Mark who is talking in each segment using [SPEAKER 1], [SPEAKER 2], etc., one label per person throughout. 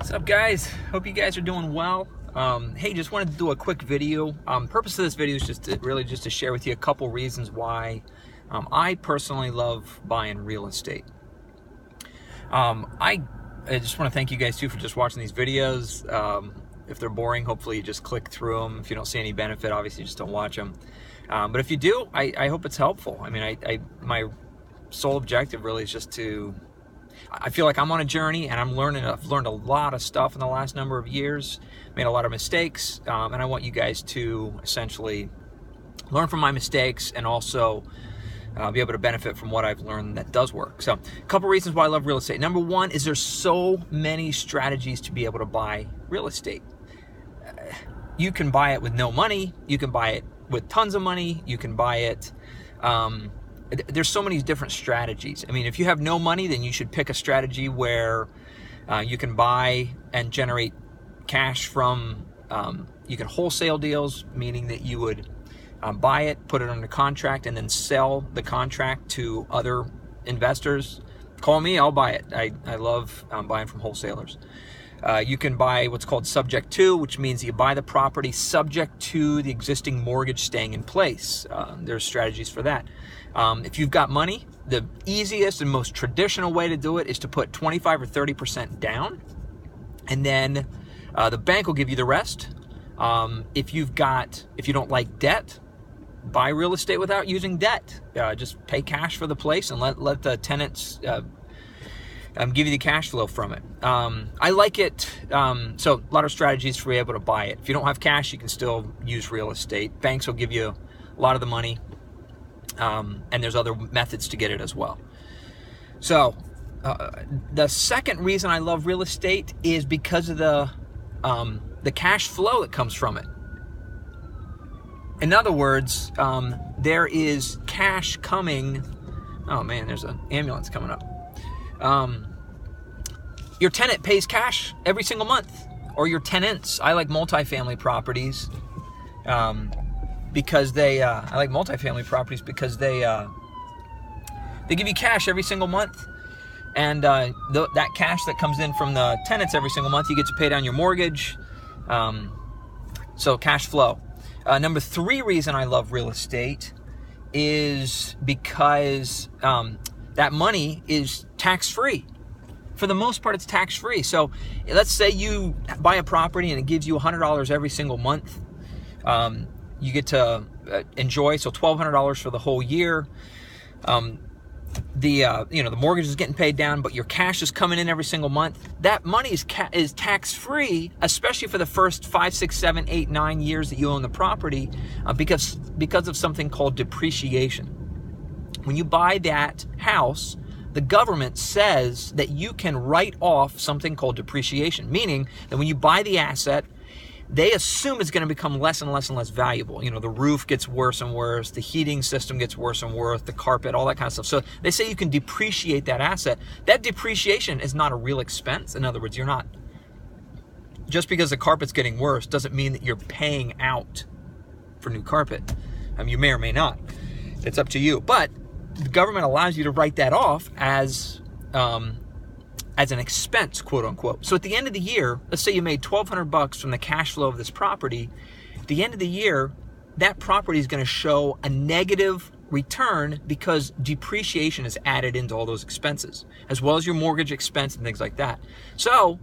[SPEAKER 1] What's up, guys? Hope you guys are doing well. Hey, just wanted to do a quick video. Purpose of this video is just to share with you a couple reasons why I personally love buying real estate. I just want to thank you guys too for just watching these videos. If they're boring, hopefully you just click through them. If you don't see any benefit, obviously just don't watch them. But if you do, I hope it's helpful. I mean, my sole objective really is just to, I feel like I'm on a journey and I've learned a lot of stuff in the last number of years, made a lot of mistakes, and I want you guys to essentially learn from my mistakes and also be able to benefit from what I've learned that does work. So a couple reasons why I love real estate. Number one is there's so many strategies to be able to buy real estate. You can buy it with no money, you can buy it with tons of money, you can buy it, there's so many different strategies. I mean, if you have no money, then you should pick a strategy where you can buy and generate cash from, you can wholesale deals, meaning that you would buy it, put it under contract, and then sell the contract to other investors. Call me, I'll buy it. I love buying from wholesalers. You can buy what's called subject to, which means you buy the property subject to the existing mortgage staying in place. There's strategies for that. If you've got money, the easiest and most traditional way to do it is to put 25 or 30% down, and then the bank will give you the rest. If you don't like debt, buy real estate without using debt. Just pay cash for the place and let the tenants give you the cash flow from it. I like it. So a lot of strategies for you able to buy it. If you don't have cash, you can still use real estate. Banks will give you a lot of the money. And there's other methods to get it as well. So the second reason I love real estate is because of the cash flow that comes from it. In other words, there is cash coming. Oh man, there's an ambulance coming up. Your tenant pays cash every single month, or your tenants. I like multifamily properties. Because I like multifamily properties because they give you cash every single month, and that cash that comes in from the tenants every single month, you get to pay down your mortgage. So cash flow. Number three reason I love real estate is because that money is tax-free. For the most part, it's tax-free. So let's say you buy a property and it gives you $100 every single month. You get to enjoy, so $1,200 for the whole year. The mortgage is getting paid down, but your cash is coming in every single month. That money is tax-free, especially for the first 5, 6, 7, 8, 9 years that you own the property, because of something called depreciation. When you buy that house, the government says that you can write off something called depreciation, meaning that when you buy the asset, they assume it's going to become less and less and less valuable. You know, the roof gets worse and worse, the heating system gets worse and worse, the carpet, all that kind of stuff. So they say you can depreciate that asset. That depreciation is not a real expense. In other words, you're not, just because the carpet's getting worse doesn't mean that you're paying out for new carpet. You may or may not. It's up to you. But the government allows you to write that off as an expense, quote unquote. So at the end of the year, let's say you made $1,200 from the cash flow of this property. At the end of the year, that property is going to show a negative return because depreciation is added into all those expenses, as well as your mortgage expense and things like that. So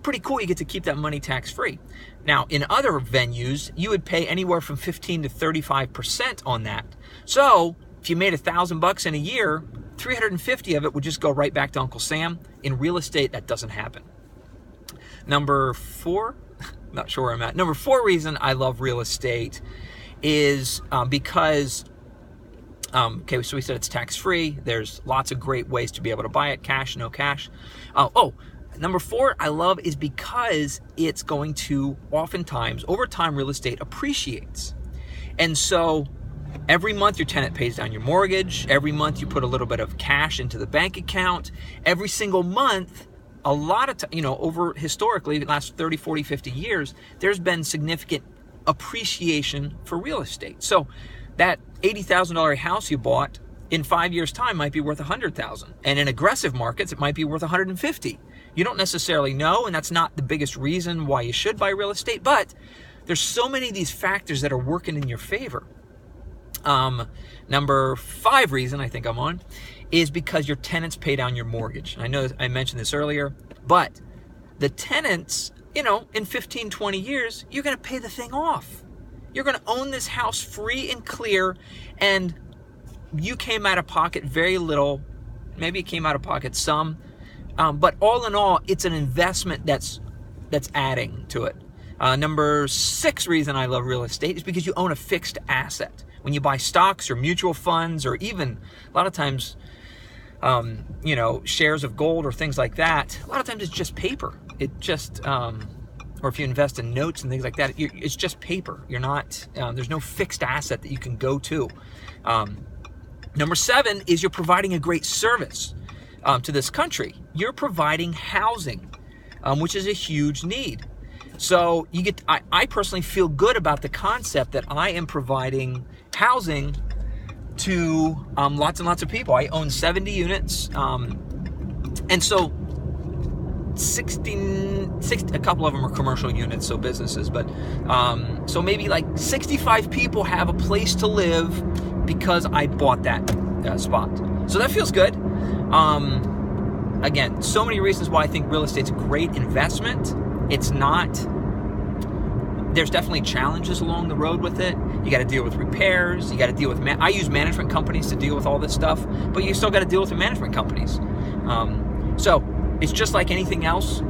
[SPEAKER 1] pretty cool. You get to keep that money tax-free. Now, in other venues, you would pay anywhere from 15 to 35% on that. So if you made $1,000 in a year, 350 of it would just go right back to Uncle Sam. In real estate, that doesn't happen. Number four, not sure where I'm at. Number four reason I love real estate is because, okay, so we said it's tax-free. There's lots of great ways to be able to buy it, cash, no cash. Number four I love is because it's going to, oftentimes, over time, real estate appreciates. And so every month your tenant pays down your mortgage. Every month you put a little bit of cash into the bank account. Every single month, a lot of over historically, the last 30, 40, 50 years, there's been significant appreciation for real estate. So that $80,000 house you bought in 5 years' time might be worth 100,000. And in aggressive markets, it might be worth 150. You don't necessarily know, and that's not the biggest reason why you should buy real estate, but there's so many of these factors that are working in your favor. Number 5 reason I think I'm on is because your tenants pay down your mortgage. I know I mentioned this earlier, but the tenants, you know, in 15, 20 years, you're going to pay the thing off. You're going to own this house free and clear, and you came out of pocket very little. Maybe you came out of pocket some, but all in all, it's an investment that's adding to it. Number 6 reason I love real estate is because you own a fixed asset. When you buy stocks or mutual funds, or even a lot of times, you know, shares of gold or things like that, a lot of times it's just paper. It just, or if you invest in notes and things like that, it's just paper. You're not, there's no fixed asset that you can go to. Number 7 is you're providing a great service to this country. You're providing housing, which is a huge need. So you get, I personally feel good about the concept that I am providing housing to lots and lots of people. I own 70 units, and so 60, a couple of them are commercial units, so businesses, but so maybe like 65 people have a place to live because I bought that spot. So that feels good. Again, so many reasons why I think real estate's a great investment. It's not, there's definitely challenges along the road with it. You got to deal with repairs. You got to deal with, I use management companies to deal with all this stuff, but you still got to deal with the management companies. So it's just like anything else.